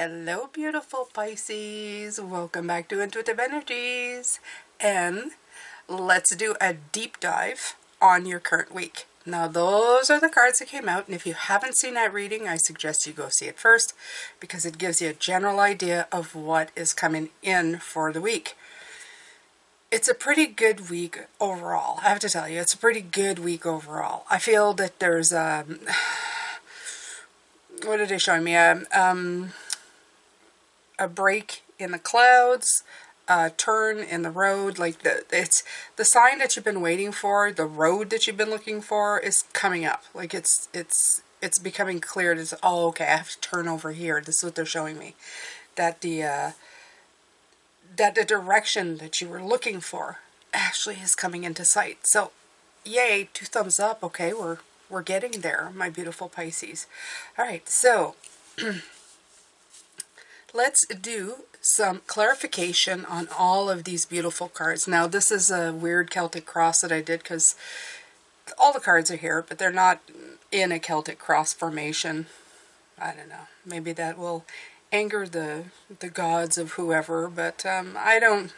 Hello, beautiful Pisces. Welcome back to Intuitive Energies. And let's do a deep dive on your current week. Now, those are the cards that came out. And if you haven't seen that reading, I suggest you go see it first because it gives you a general idea of what is coming in for the week. It's a pretty good week overall. I have to tell you, it's a pretty good week overall. I feel that there's what are they showing me? A break in the clouds, a turn in the road, like it's the sign that you've been waiting for, the road that you've been looking for is coming up. Like it's becoming clear. It's okay, I have to turn over here. This is what they're showing me. That the direction that you were looking for actually is coming into sight. So yay, 2 thumbs up. Okay, we're getting there, my beautiful Pisces. All right, so let's do some clarification on all of these beautiful cards. Now, this is a weird Celtic cross that I did because all the cards are here, but they're not in a Celtic cross formation. I don't know. Maybe that will anger the gods of whoever, but I don't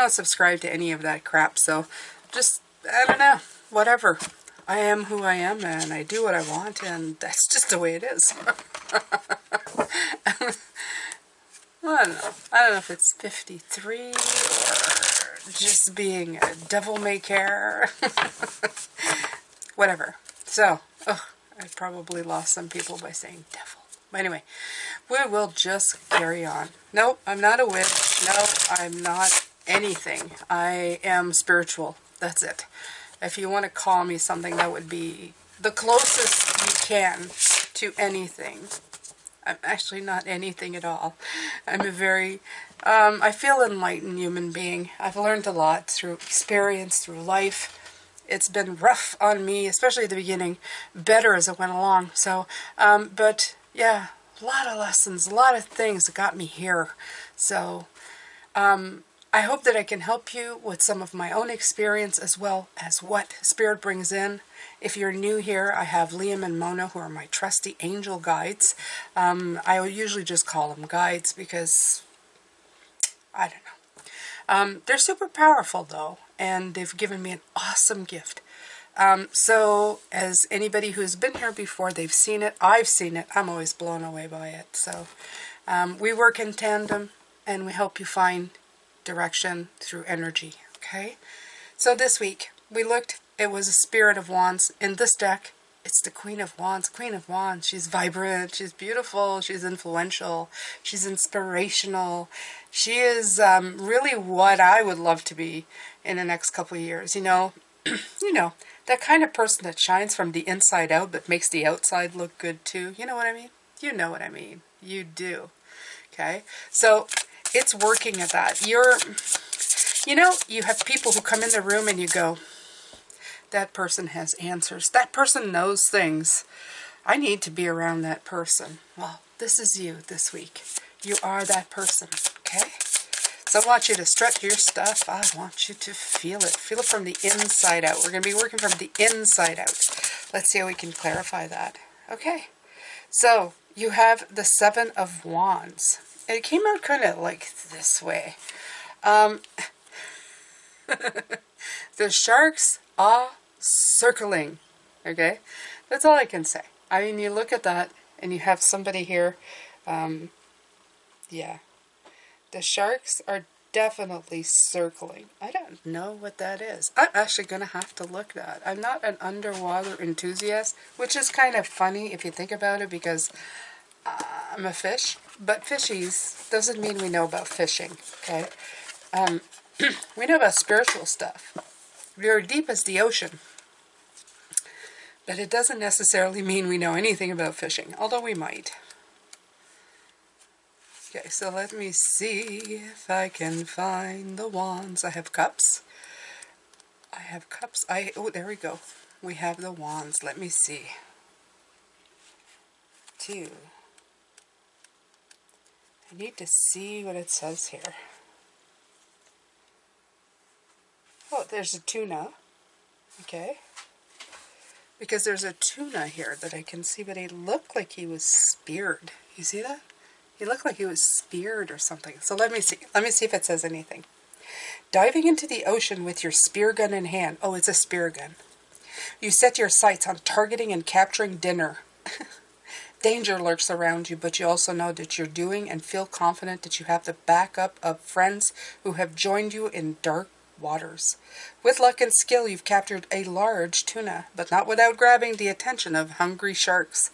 subscribe to any of that crap. So just, I don't know, whatever. I am who I am, and I do what I want, and that's just the way it is. I don't know if it's 53 or just being a devil may care. Whatever. So, I probably lost some people by saying devil. But anyway, we will just carry on. Nope, I'm not a witch. No, I'm not anything. I am spiritual. That's it. If you want to call me something, that would be the closest you can to anything. I'm actually not anything at all. I'm a very, I feel enlightened human being. I've learned a lot through experience, through life. It's been rough on me, especially at the beginning, better as it went along. So, but yeah, a lot of lessons, a lot of things that got me here. So, I hope that I can help you with some of my own experience as well as what Spirit brings in. If you're new here, I have Liam and Mona, who are my trusty angel guides. I usually just call them guides because, I don't know. They're super powerful though, and they've given me an awesome gift. So as anybody who's been here before, they've seen it, I've seen it, I'm always blown away by it. So we work in tandem and we help you find direction through energy. Okay, so this week we looked, it was a Spirit of Wands. In this deck, it's the Queen of Wands. Queen of Wands, she's vibrant, she's beautiful, she's influential, she's inspirational. She is really what I would love to be in the next couple of years. You know, that kind of person that shines from the inside out but makes the outside look good too. You know what I mean? You know what I mean. You do. Okay, so it's working at that. You have people who come in the room and you go, that person has answers. That person knows things. I need to be around that person. Well, this is you this week. You are that person, okay? So I want you to stretch your stuff. I want you to feel it. Feel it from the inside out. We're going to be working from the inside out. Let's see how we can clarify that. Okay. So you have the Seven of Wands. It came out kind of like this way. The sharks are circling. Okay? That's all I can say. I mean, you look at that and you have somebody here. Yeah. The sharks are definitely circling. I don't know what that is. I'm actually going to have to look that. I'm not an underwater enthusiast, which is kind of funny if you think about it because I'm a fish. But fishies doesn't mean we know about fishing, okay? We know about spiritual stuff. We're deep as the ocean. But it doesn't necessarily mean we know anything about fishing, although we might. Okay, so let me see if I can find the wands. I have cups. Oh, there we go. We have the wands. Let me see. 2. I need to see what it says here. Oh, there's a tuna. Okay. Because there's a tuna here that I can see, but he looked like he was speared. You see that? He looked like he was speared or something. So let me see. Let me see if it says anything. Diving into the ocean with your spear gun in hand. Oh, it's a spear gun. You set your sights on targeting and capturing dinner. Danger lurks around you, but you also know that you're doing and feel confident that you have the backup of friends who have joined you in dark waters. With luck and skill, you've captured a large tuna, but not without grabbing the attention of hungry sharks.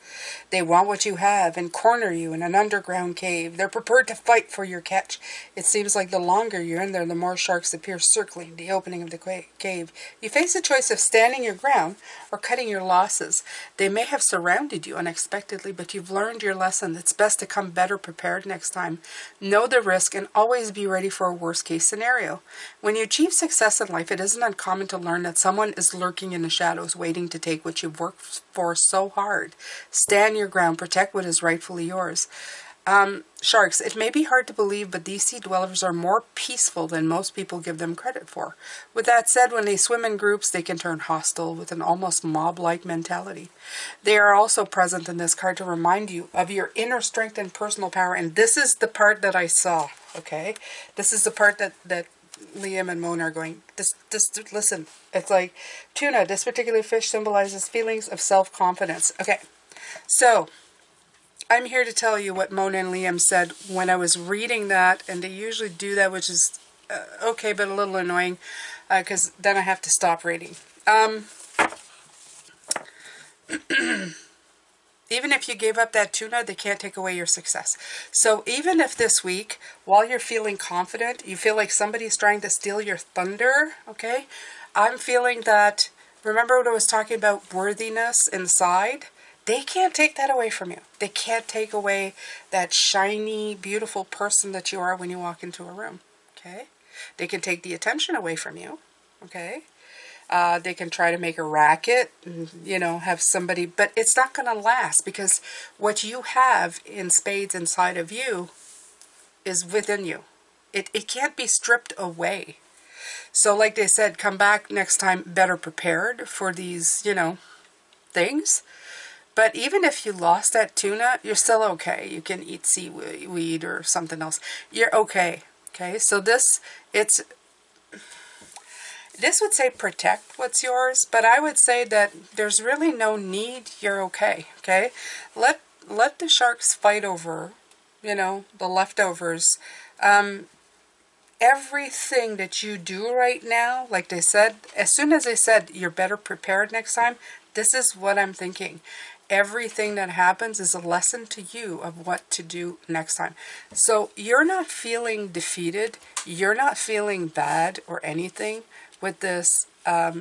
They want what you have and corner you in an underground cave. They're prepared to fight for your catch. It seems like the longer you're in there, the more sharks appear circling the opening of the cave. You face a choice of standing your ground or cutting your losses. They may have surrounded you unexpectedly, but you've learned your lesson. It's best to come better prepared next time. Know the risk and always be ready for a worst-case scenario. When you achieve success in life, it isn't uncommon to learn that someone is lurking in the shadows, waiting to take what you've worked for so hard. Stand your ground, protect what is rightfully yours. Sharks, it may be hard to believe, but these sea dwellers are more peaceful than most people give them credit for. With that said, when they swim in groups, they can turn hostile with an almost mob-like mentality. They are also present in this card to remind you of your inner strength and personal power, and this is the part that I saw, okay? This is the part that Liam and Mona are going, listen, it's like, tuna, this particular fish symbolizes feelings of self-confidence. Okay, so I'm here to tell you what Mona and Liam said when I was reading that, and they usually do that, which is okay, but a little annoying, because then I have to stop reading. Even if you gave up that tuna, they can't take away your success. So even if this week, while you're feeling confident, you feel like somebody's trying to steal your thunder, okay? I'm feeling that, remember what I was talking about, worthiness inside? They can't take that away from you. They can't take away that shiny, beautiful person that you are when you walk into a room, okay? They can take the attention away from you, okay? They can try to make a racket, and, you know, have somebody, but it's not going to last, because what you have in spades inside of you is within you. It can't be stripped away. So like they said, come back next time better prepared for these, you know, things. But even if you lost that tuna, you're still okay. You can eat seaweed or something else. You're okay. Okay, so this would say protect what's yours, but I would say that there's really no need. You're okay. Okay, let the sharks fight over, you know, the leftovers. Everything that you do right now, like they said, as soon as they said you're better prepared next time, this is what I'm thinking. Everything that happens is a lesson to you of what to do next time. So you're not feeling defeated. You're not feeling bad or anything with this.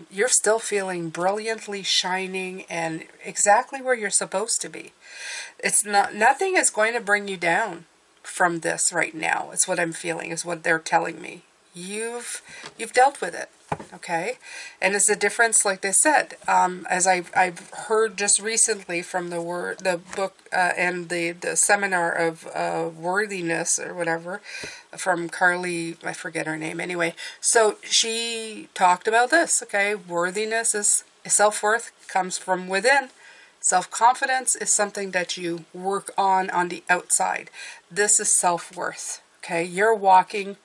You're still feeling brilliantly shining and exactly where you're supposed to be. It's not, nothing is going to bring you down from this right now. It's what I'm feeling, is what they're telling me. You've dealt with it, okay? And it's a difference, like they said, as I've heard just recently from the book and the seminar of worthiness or whatever from Carly, I forget her name anyway. So she talked about this, okay? Worthiness is self-worth, comes from within. Self-confidence is something that you work on the outside. This is self-worth, okay? You're walking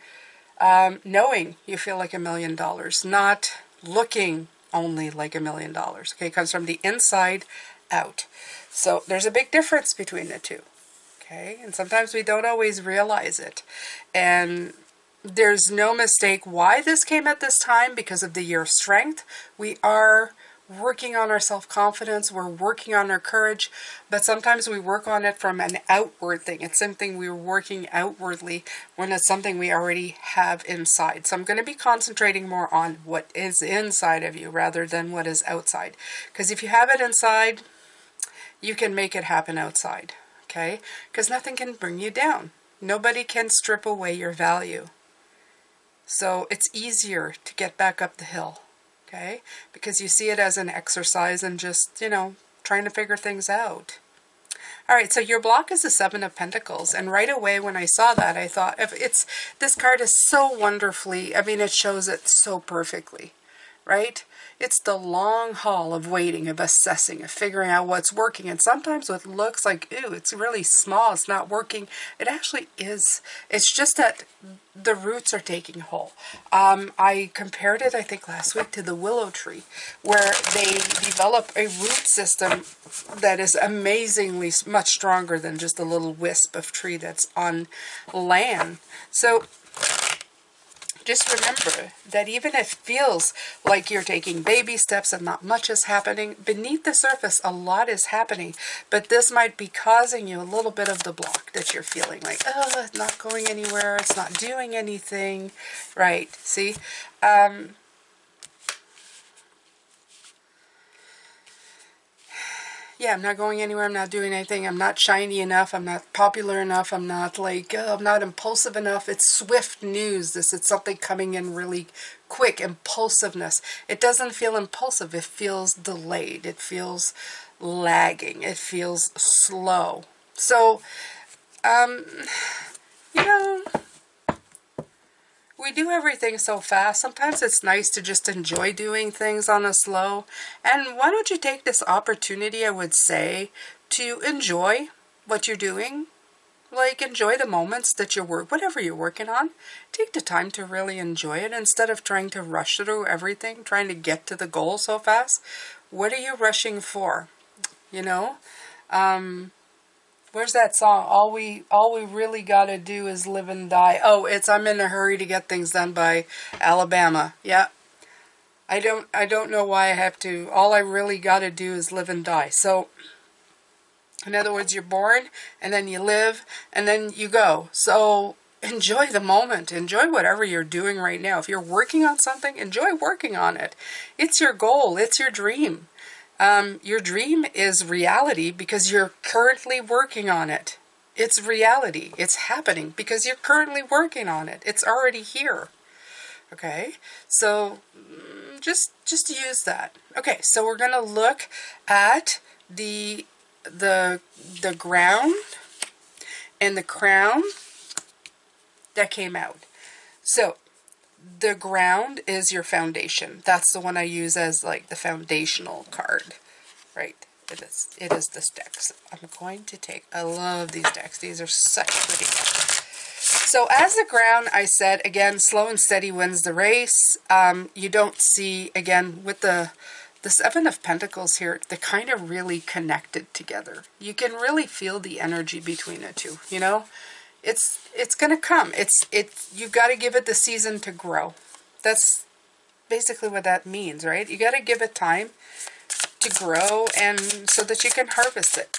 knowing you feel like $1 million, not looking only like $1 million, okay? It comes from the inside out. So there's a big difference between the two, okay? And sometimes we don't always realize it. And there's no mistake why this came at this time, because of the year of strength. We are working on our self-confidence, we're working on our courage, but sometimes we work on it from an outward thing. It's something we're working outwardly when it's something we already have inside. So I'm going to be concentrating more on what is inside of you rather than what is outside. Because if you have it inside, you can make it happen outside, okay? Because nothing can bring you down. Nobody can strip away your value. So it's easier to get back up the hill. Okay, because you see it as an exercise and just, you know, trying to figure things out. All right, so your block is the Seven of Pentacles, and right away when I saw that, I thought, this card is so wonderfully, I mean, it shows it so perfectly, right? It's the long haul of waiting, of assessing, of figuring out what's working. And sometimes what looks like, ooh, it's really small, it's not working, it actually is. It's just that the roots are taking hold. I compared it, I think last week, to the willow tree, where they develop a root system that is amazingly much stronger than just a little wisp of tree that's on land. So just remember that even if it feels like you're taking baby steps and not much is happening, beneath the surface a lot is happening. But this might be causing you a little bit of the block that you're feeling like, oh, it's not going anywhere, it's not doing anything, right? See? Yeah, I'm not going anywhere, I'm not doing anything, I'm not shiny enough, I'm not popular enough, I'm not like, I'm not impulsive enough. It's swift news. It's something coming in really quick, impulsiveness. It doesn't feel impulsive, it feels delayed, it feels lagging, it feels slow. So, you know, we do everything so fast. Sometimes it's nice to just enjoy doing things on a slow. And why don't you take this opportunity, I would say, to enjoy what you're doing. Like, enjoy the moments that you work, whatever you're working on. Take the time to really enjoy it instead of trying to rush through everything, trying to get to the goal so fast. What are you rushing for? You know? Where's that song? All we really gotta do is live and die. Oh, it's I'm in a hurry to get things done by Alabama. Yeah. I don't know why I have to. All I really gotta do is live and die. So, in other words, you're born, and then you live, and then you go. So, enjoy the moment. Enjoy whatever you're doing right now. If you're working on something, enjoy working on it. It's your goal. It's your dream. Your dream is reality because you're currently working on it. It's reality. It's happening because you're currently working on it. It's already here. Okay? So just use that. Okay, so we're going to look at the ground and the crown that came out. So the ground is your foundation. That's the one I use as like the foundational card, right? It is this deck. So I'm going to take, I love these decks. These are such pretty decks. So as the ground, I said, again, slow and steady wins the race. You don't see, again, with the Seven of Pentacles here, they're kind of really connected together. You can really feel the energy between the two, you know? It's going to come. You've got to give it the season to grow. That's basically what that means, right? You got to give it time to grow and so that you can harvest it.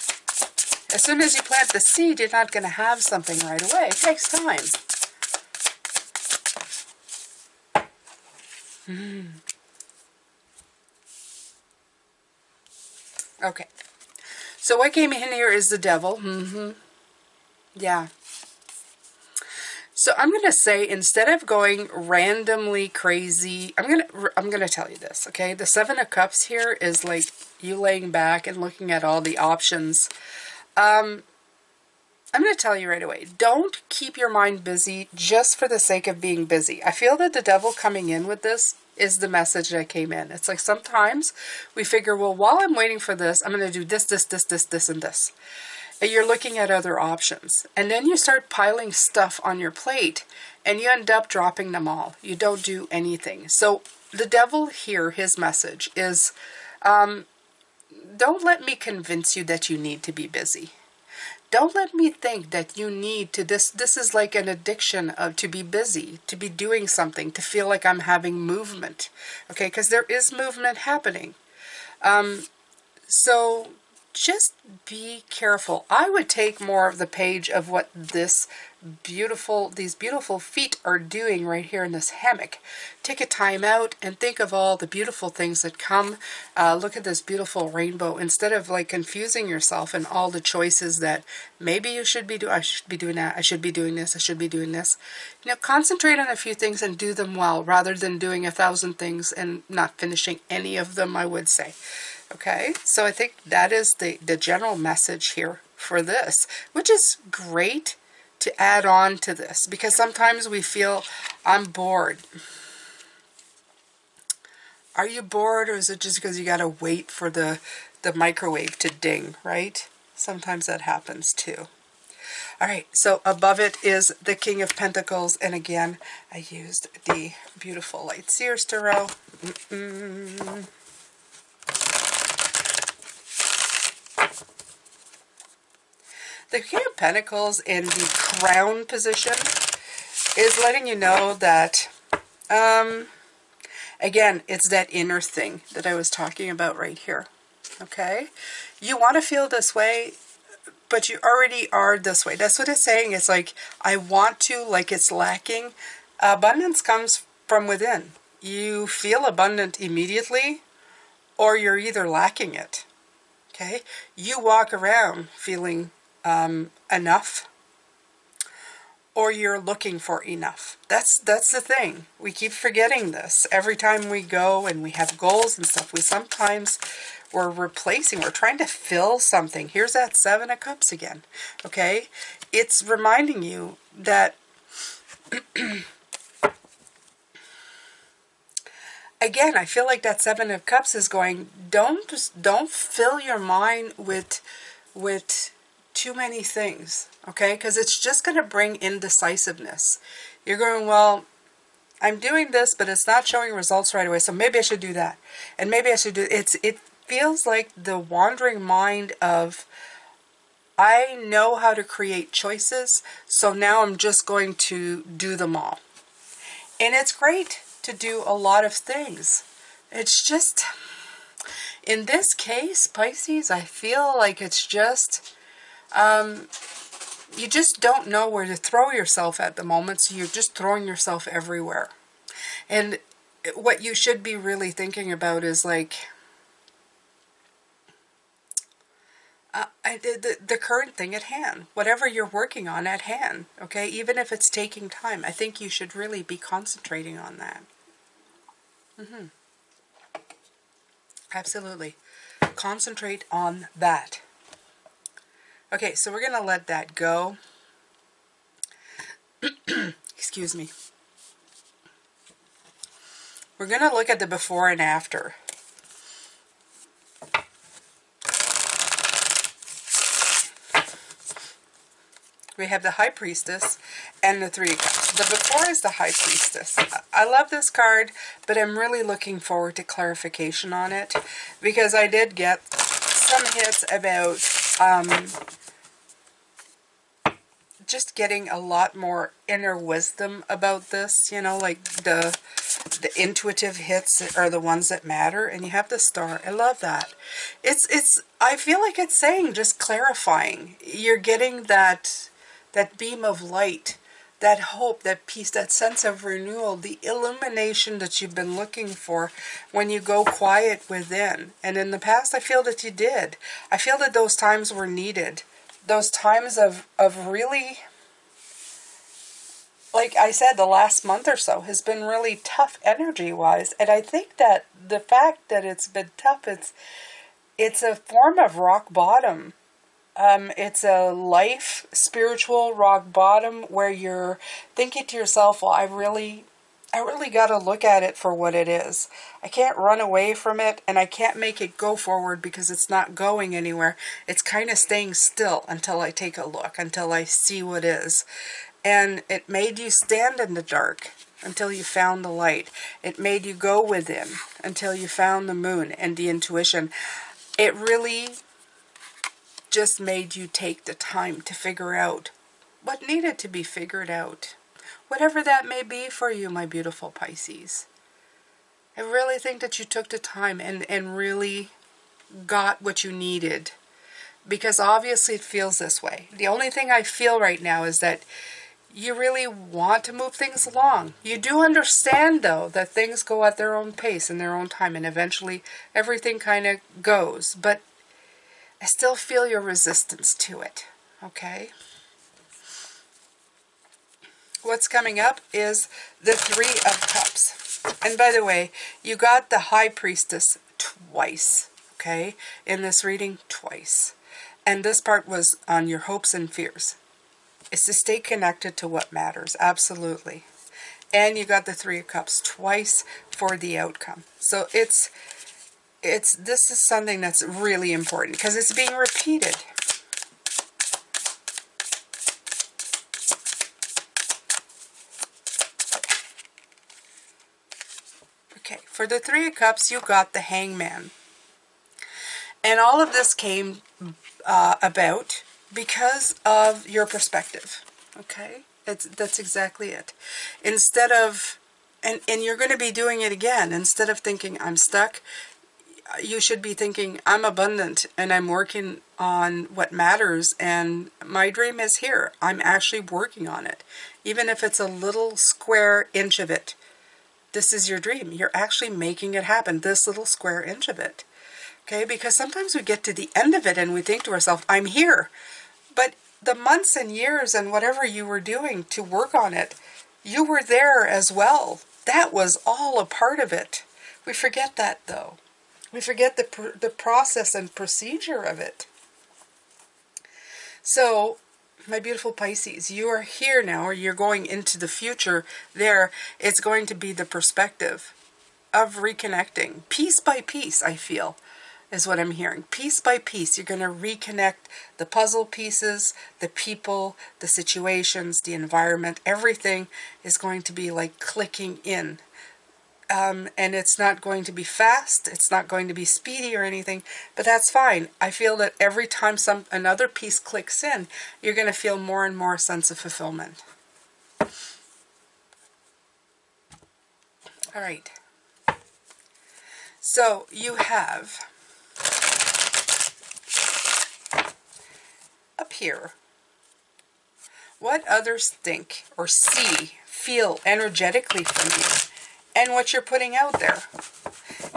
As soon as you plant the seed, you're not going to have something right away. It takes time. Okay. So what came in here is the devil. Yeah. So I'm going to say, instead of going randomly crazy, I'm going to tell you this, okay? The Seven of Cups here is like you laying back and looking at all the options. I'm going to tell you right away, don't keep your mind busy just for the sake of being busy. I feel that the devil coming in with this is the message that came in. It's like sometimes we figure, well, while I'm waiting for this, I'm going to do this, this, this, this, this, and this. And you're looking at other options. And then you start piling stuff on your plate, and you end up dropping them all. You don't do anything. So the devil here, his message is, don't let me convince you that you need to be busy. Don't let me think that you need to, this is like an addiction of to be busy, to be doing something, to feel like I'm having movement. Okay, because there is movement happening. So just be careful. I would take more of the page of what these beautiful feet are doing right here in this hammock. Take a time out and think of all the beautiful things that come. Look at this beautiful rainbow instead of like confusing yourself and all the choices that maybe you should be doing. I should be doing that. I should be doing this. I should be doing this. You know, concentrate on a few things and do them well rather than doing 1,000 things and not finishing any of them, I would say. Okay, so I think that is the general message here for this, which is great to add on to this because sometimes we feel I'm bored. Are you bored, or is it just because you got to wait for the microwave to ding, right? Sometimes that happens too. All right, so above it is the King of Pentacles, and again, I used the beautiful Light Seers Tarot. The King of Pentacles in the crown position is letting you know that, again, it's that inner thing that I was talking about right here, okay? You want to feel this way, but you already are this way. That's what it's saying. It's like, I want to, like it's lacking. Abundance comes from within. You feel abundant immediately, or you're either lacking it, okay? You walk around feeling enough, or you're looking for enough. That's the thing. We keep forgetting this. Every time we go and we have goals and stuff, we're replacing, we're trying to fill something. Here's that Seven of Cups again, okay? It's reminding you that, again, I feel like that Seven of Cups is going, don't fill your mind with too many things, okay? Because it's just going to bring indecisiveness. You're going, well, I'm doing this, but it's not showing results right away, so maybe I should do that. And maybe I should do it feels like the wandering mind of, I know how to create choices, so now I'm just going to do them all. And it's great to do a lot of things. It's just, in this case, Pisces, I feel like it's just, you just don't know where to throw yourself at the moment, so you're just throwing yourself everywhere. And what you should be really thinking about is like, the current thing at hand, whatever you're working on at hand, okay? Even if it's taking time, I think you should really be concentrating on that. Absolutely. Concentrate on that. Okay, so we're going to let that go. Excuse me. We're going to look at the before and after. We have the High Priestess and the Three of Cups. The before is the High Priestess. I love this card, but I'm really looking forward to clarification on it, because I did get some hits about just getting a lot more inner wisdom about this, you know, like the intuitive hits are the ones that matter. And you have the Star. I love that. I feel like it's saying, just clarifying. You're getting that beam of light, that hope, that peace, that sense of renewal, the illumination that you've been looking for when you go quiet within. And in the past, I feel that you did. I feel that those times were needed. Those times of really, like I said, the last month or so has been really tough energy-wise. And I think that the fact that it's been tough, it's a form of rock bottom. It's a life, spiritual rock bottom, where you're thinking to yourself, well, I really got to look at it for what it is. I can't run away from it, and I can't make it go forward because it's not going anywhere. It's kind of staying still until I take a look, until I see what is. And it made you stand in the dark until you found the light. It made you go within until you found the moon and the intuition. It really just made you take the time to figure out what needed to be figured out. Whatever that may be for you, my beautiful Pisces. I really think that you took the time and really got what you needed. Because obviously it feels this way. The only thing I feel right now is that you really want to move things along. You do understand, though, that things go at their own pace and their own time, and eventually everything kind of goes. But I still feel your resistance to it, okay? What's coming up is the Three of Cups. And by the way, you got the High Priestess twice, okay? In this reading, twice. And this part was on your hopes and fears. It's to stay connected to what matters, absolutely. And you got the Three of Cups twice for the outcome. So this is something that's really important because it's being repeated. Okay, for the Three of Cups, you got the Hangman. And all of this came about because of your perspective. Okay? That's exactly it. Instead of, and you're going to be doing it again, instead of thinking, I'm stuck, you should be thinking, I'm abundant and I'm working on what matters and my dream is here. I'm actually working on it. Even if it's a little square inch of it, this is your dream. You're actually making it happen, this little square inch of it. Okay, because sometimes we get to the end of it and we think to ourselves, I'm here. But the months and years and whatever you were doing to work on it, you were there as well. That was all a part of it. We forget that though. We forget the process and procedure of it. So, my beautiful Pisces, you are here now, or you're going into the future there. It's going to be the perspective of reconnecting. Piece by piece, I feel, is what I'm hearing. Piece by piece, you're going to reconnect the puzzle pieces, the people, the situations, the environment. Everything is going to be like clicking in. And it's not going to be fast, it's not going to be speedy or anything, but that's fine. I feel that every time another piece clicks in, you're going to feel more and more sense of fulfillment. All right. So you have up here what others think or see, feel energetically from you, and what you're putting out there.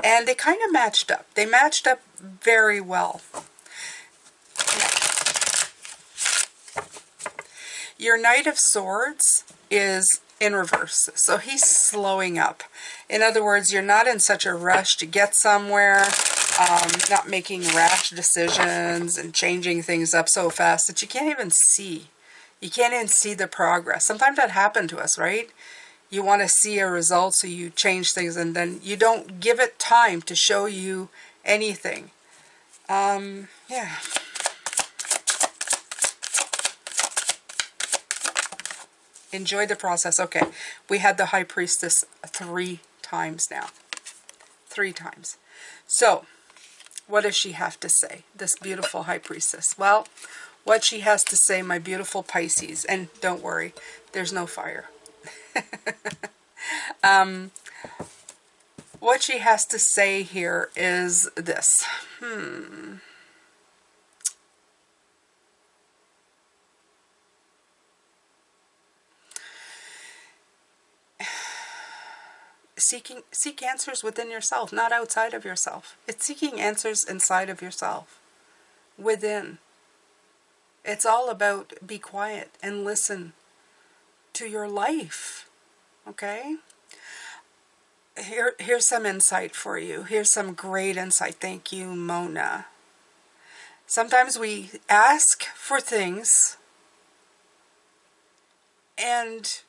And they kind of matched up. They matched up very well. Your Knight of Swords is in reverse. So he's slowing up. In other words, you're not in such a rush to get somewhere, not making rash decisions and changing things up so fast that you can't even see. You can't even see the progress. Sometimes that happened to us, right? You want to see a result, so you change things, and then you don't give it time to show you anything. Yeah. Enjoy the process. Okay, we had the High Priestess 3 times now. 3 times. So, what does she have to say, this beautiful High Priestess? Well, what she has to say, my beautiful Pisces, and don't worry, there's no fire. What she has to say here is this. Seek answers within yourself, not outside of yourself. It's seeking answers inside of yourself, within. It's all about be quiet and listen to your life. Okay? Here's some insight for you. Here's some great insight. Thank you, Mona. Sometimes we ask for things and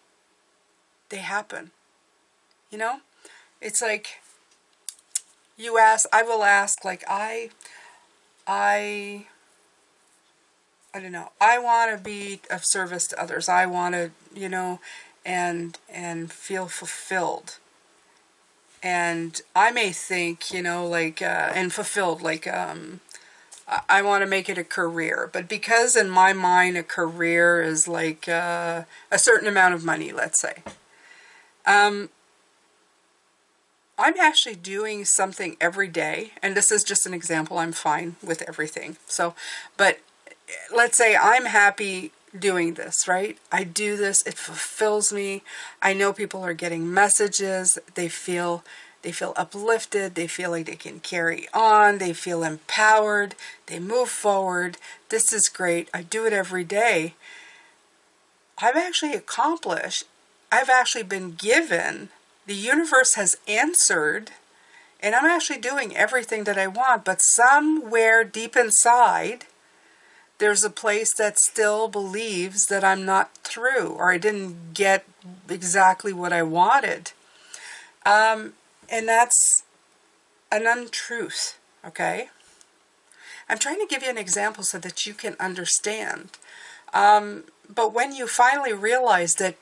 they happen. You know? It's like you ask, I will ask, like I don't know. I want to be of service to others. I want to, you know, and feel fulfilled. And I may think, you know, like, and fulfilled, like, I want to make it a career. But because in my mind a career is like a certain amount of money, let's say. I'm actually doing something every day. And this is just an example. I'm fine with everything. So, but let's say I'm happy doing this, right? I do this, it fulfills me. I know people are getting messages, they feel uplifted, they feel like they can carry on, they feel empowered, they move forward. This is great. I do it every day. I've actually accomplished, I've actually been given, the universe has answered, and I'm actually doing everything that I want, but somewhere deep inside, There's a place that still believes that I'm not through, or I didn't get exactly what I wanted. And that's an untruth, okay? I'm trying to give you an example so that you can understand. But when you finally realize that,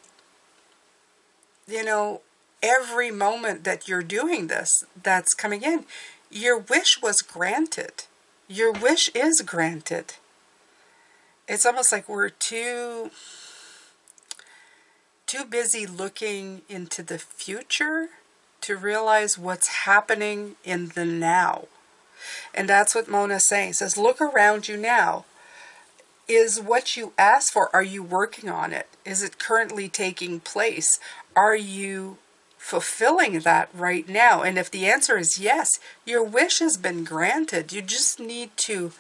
you know, every moment that you're doing this, that's coming in, your wish was granted. Your wish is granted. It's almost like we're too busy looking into the future to realize what's happening in the now. And that's what Mona's saying. It says, look around you now. Is what you asked for, are you working on it? Is it currently taking place? Are you fulfilling that right now? And if the answer is yes, your wish has been granted. You just need to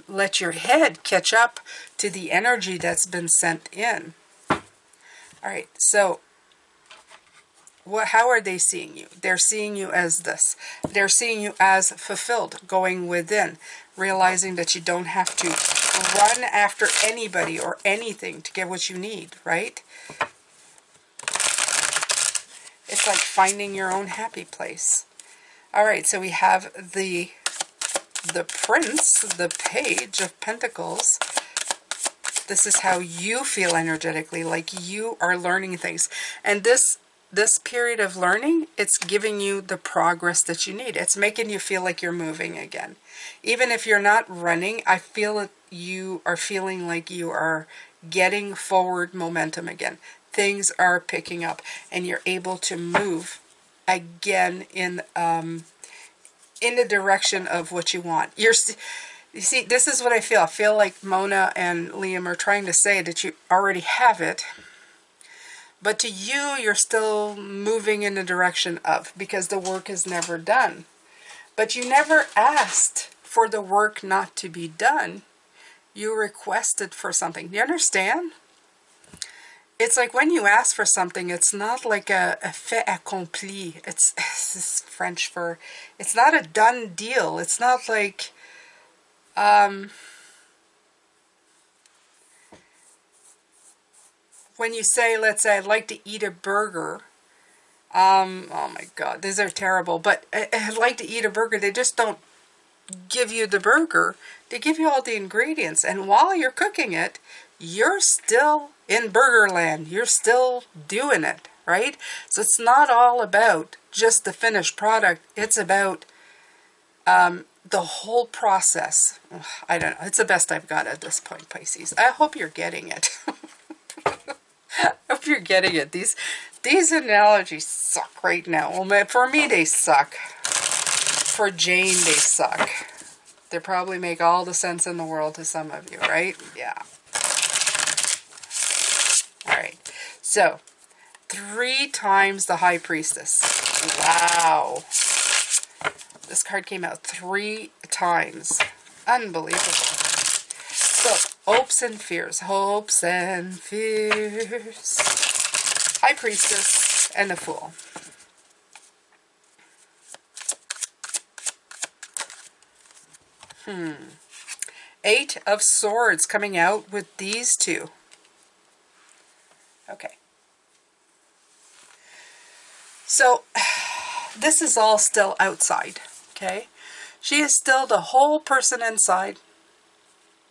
let your head catch up to the energy that's been sent in. All right, so how are they seeing you? They're seeing you as this. They're seeing you as fulfilled, going within, realizing that you don't have to run after anybody or anything to get what you need, right? It's like finding your own happy place. All right, so we have the Prince, the Page of Pentacles. This is how you feel energetically, like you are learning things. And this period of learning, it's giving you the progress that you need. It's making you feel like you're moving again. Even if you're not running, I feel that you are feeling like you are getting forward momentum again. Things are picking up and you're able to move again in the direction of what you want. You see, this is what I feel. I feel like Mona and Liam are trying to say that you already have it, but to you, you're still moving in the direction of, because the work is never done. But you never asked for the work not to be done. You requested for something. Do you understand? It's like when you ask for something, it's not like a fait accompli. It's French for, it's not a done deal. It's not like, when you say, let's say, I'd like to eat a burger. Oh my God, these are terrible. But I'd like to eat a burger. They just don't give you the burger. They give you all the ingredients. And while you're cooking it, you're still in burger land. You're still doing it, right? So it's not all about just the finished product. It's about the whole process. Ugh, I don't know. It's the best I've got at this point, Pisces. I hope you're getting it. I hope you're getting it. These analogies suck right now. Well, for me, they suck. For Jane, they suck. They probably make all the sense in the world to some of you, right? Yeah. All right. So, 3 times the High Priestess. Wow. This card came out 3 times. Unbelievable. So, hopes and fears. Hopes and fears. High Priestess and the Fool. Eight of Swords coming out with these two. Okay. So, this is all still outside, okay? She is still the whole person inside.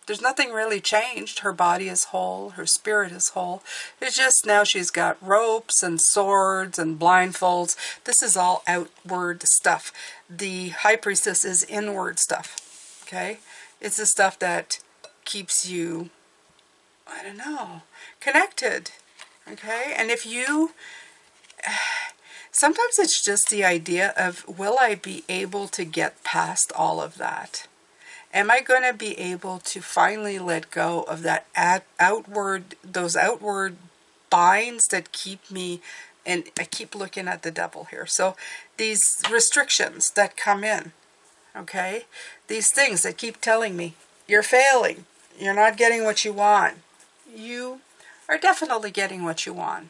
There's nothing really changed. Her body is whole. Her spirit is whole. It's just now she's got ropes and swords and blindfolds. This is all outward stuff. The High Priestess is inward stuff, okay? It's the stuff that keeps you, I don't know, connected, okay? And if you, sometimes it's just the idea of, will I be able to get past all of that? Am I going to be able to finally let go of that those outward binds that keep me, and I keep looking at the devil here. So these restrictions that come in, okay? These things that keep telling me, you're failing, you're not getting what you want. You are definitely getting what you want.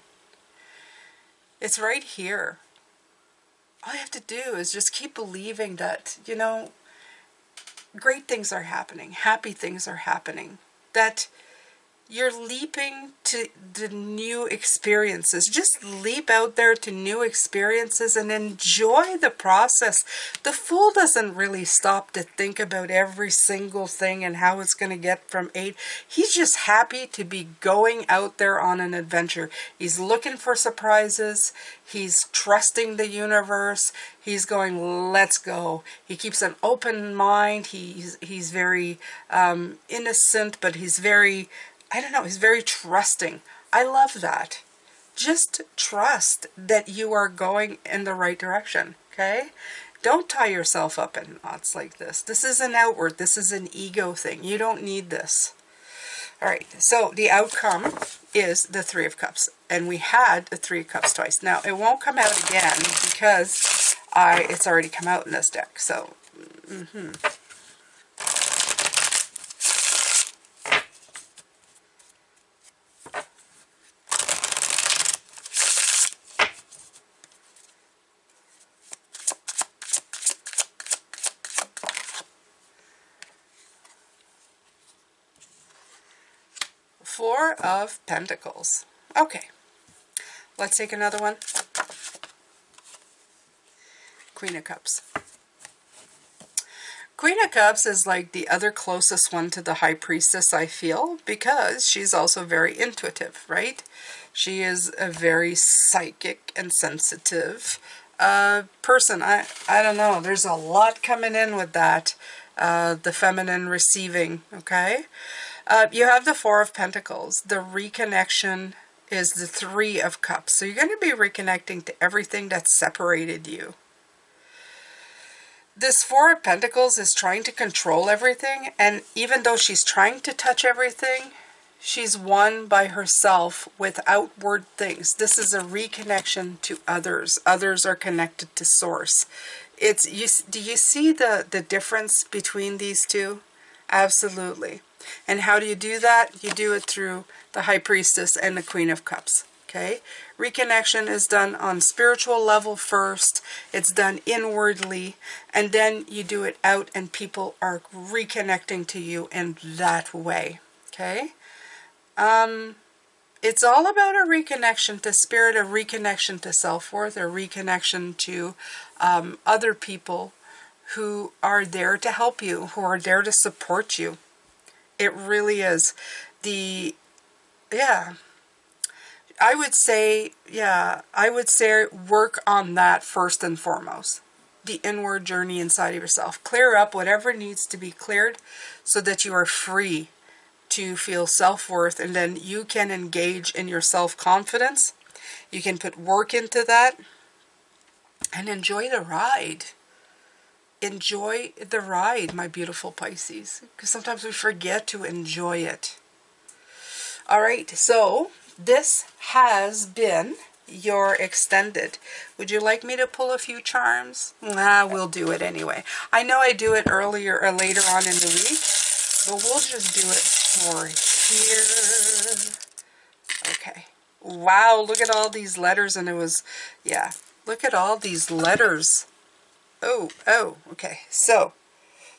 It's right here. All you have to do is just keep believing that, you know, great things are happening. Happy things are happening. That you're leaping to the new experiences. Just leap out there to new experiences and enjoy the process. The Fool doesn't really stop to think about every single thing and how it's going to get from 8. He's just happy to be going out there on an adventure. He's looking for surprises. He's trusting the universe. He's going, let's go. He keeps an open mind. He's very innocent, but he's very, I don't know, he's very trusting. I love that. Just trust that you are going in the right direction, okay? Don't tie yourself up in knots like this. This is an outward. This is an ego thing. You don't need this. All right, so the outcome is the Three of Cups. And we had the Three of Cups twice. Now, it won't come out again because it's already come out in this deck. So, Four of Pentacles. Okay, let's take another one. Queen of Cups. Queen of Cups is like the other closest one to the High Priestess, I feel, because she's also very intuitive, right? She is a very psychic and sensitive person. I don't know. There's a lot coming in with that. The feminine receiving, okay? You have the Four of Pentacles. The reconnection is the Three of Cups. So you're going to be reconnecting to everything that separated you. This Four of Pentacles is trying to control everything, and even though she's trying to touch everything, she's one by herself with outward things. This is a reconnection to others. Others are connected to Source. Do you see the difference between these two? Absolutely. And how do you do that? You do it through the High Priestess and the Queen of Cups. Okay? Reconnection is done on spiritual level first. It's done inwardly. And then you do it out and people are reconnecting to you in that way. Okay? It's all about a reconnection to spirit, a reconnection to self-worth, a reconnection to other people who are there to help you, who are there to support you. It really is. I would say work on that first and foremost. The inward journey inside of yourself. Clear up whatever needs to be cleared so that you are free to feel self-worth, and then you can engage in your self-confidence. You can put work into that and enjoy the ride. Enjoy the ride, my beautiful Pisces, because sometimes we forget to enjoy it. All right, so this has been your extended. Would you like me to pull a few charms? We'll do it anyway. I know I do it earlier or later on in the week, but we'll just do it for here. Okay. Wow, look at all these letters, and it was, yeah, look at all these letters. Oh, okay. So,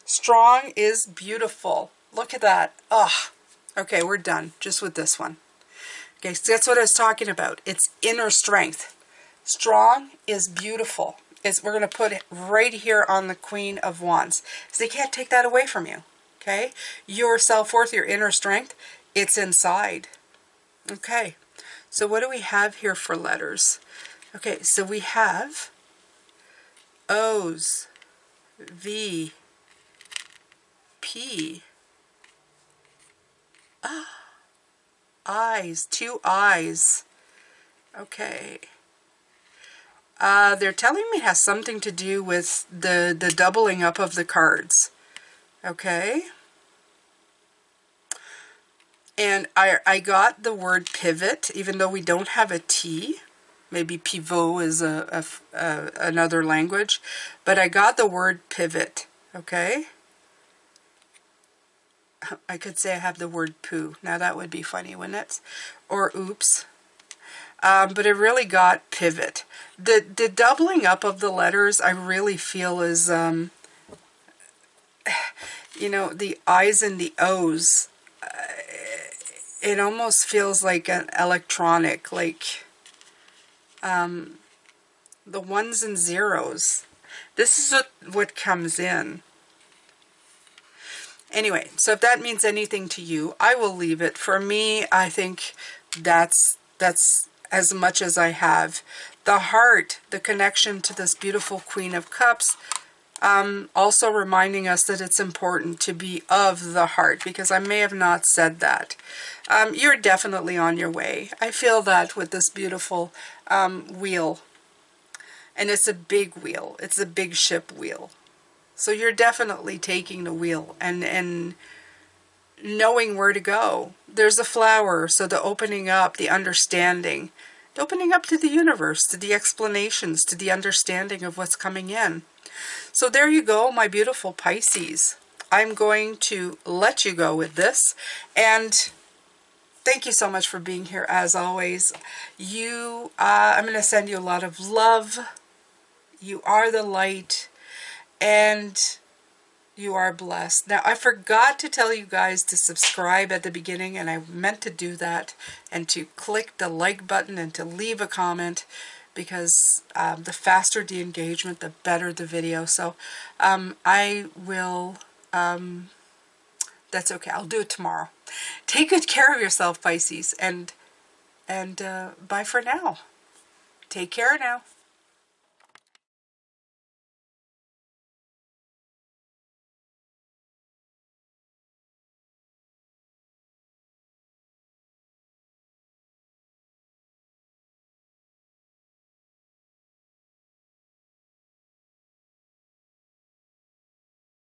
strong is beautiful. Look at that. Oh, okay, we're done just with this one. Okay, so that's what I was talking about. It's inner strength. Strong is beautiful. We're going to put it right here on the Queen of Wands. So they can't take that away from you. Okay? Your self-worth, your inner strength, it's inside. Okay. So what do we have here for letters? Okay, so we have O's, V, P, I's, 2 I's. Okay. They're telling me it has something to do with the doubling up of the cards. Okay. And I got the word pivot, even though we don't have a T. Maybe pivot is another language. But I got the word pivot. Okay. I could say I have the word poo. Now that would be funny, wouldn't it? Or oops. But it really got pivot. The doubling up of the letters, I really feel is, you know, the I's and the O's. It almost feels like an electronic, like the ones and zeros. This is what comes in. Anyway, so if that means anything to you, I will leave it. For me, I think that's as much as I have. The heart, the connection to this beautiful Queen of Cups, also reminding us that it's important to be of the heart, because I may have not said that. You're definitely on your way. I feel that with this beautiful wheel. And it's a big wheel. It's a big ship wheel. So you're definitely taking the wheel and knowing where to go. There's a flower, so the opening up, the understanding, the opening up to the universe, to the explanations, to the understanding of what's coming in. So there you go, my beautiful Pisces. I'm going to let you go with this, and thank you so much for being here as always. I'm going to send you a lot of love. You are the light, and you are blessed. Now, I forgot to tell you guys to subscribe at the beginning, and I meant to do that, and to click the like button and to leave a comment, because the faster the engagement, the better the video. So I will, that's okay. I'll do it tomorrow. Take good care of yourself, Pisces, and bye for now. Take care now.